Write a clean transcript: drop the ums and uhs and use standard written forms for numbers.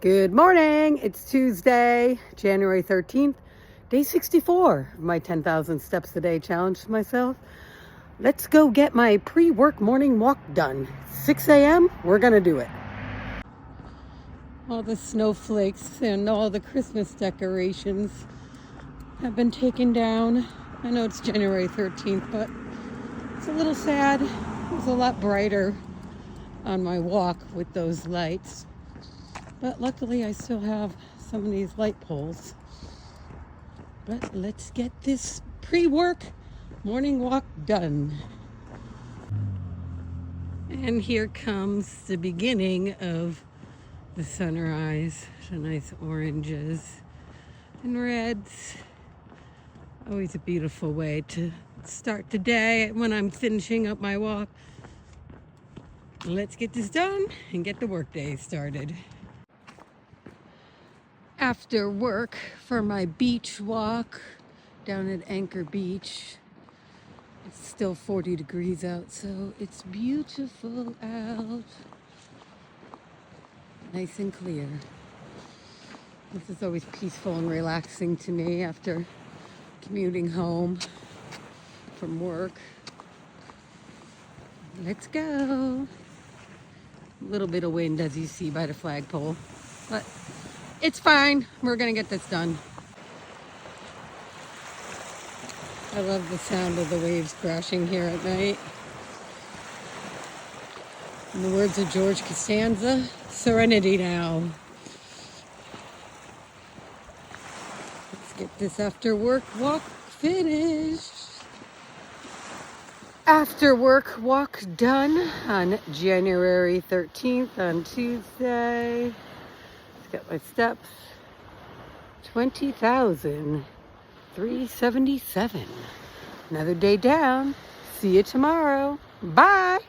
Good morning. It's Tuesday, January 13th, day 64 of my 10,000 steps a day challenge to myself. Let's go get my pre-work morning walk done. 6 a.m., we're gonna do it. All the snowflakes and all the Christmas decorations have been taken down. I know it's January 13th, but it's a little sad. It was a lot brighter on my walk with those lights. But luckily I still have some of these light poles. But let's get this pre-work morning walk done. And here comes the beginning of the sunrise. The nice oranges and reds. Always a beautiful way to start the day when I'm finishing up my walk. Let's get this done and get the workday started. After work for my beach walk down at Anchor Beach. It's still 40 degrees out, so it's beautiful out. Nice and clear. This is always peaceful and relaxing to me after commuting home from work. Let's go. A little bit of wind, as you see by the flagpole, but it's fine. We're gonna get this done. I love the sound of the waves crashing here at night. In the words of George Costanza, serenity now. Let's get this after work walk finished. After work walk done on January 13th on Tuesday. Let's get my steps. 20,377. Another day down. See you tomorrow. Bye.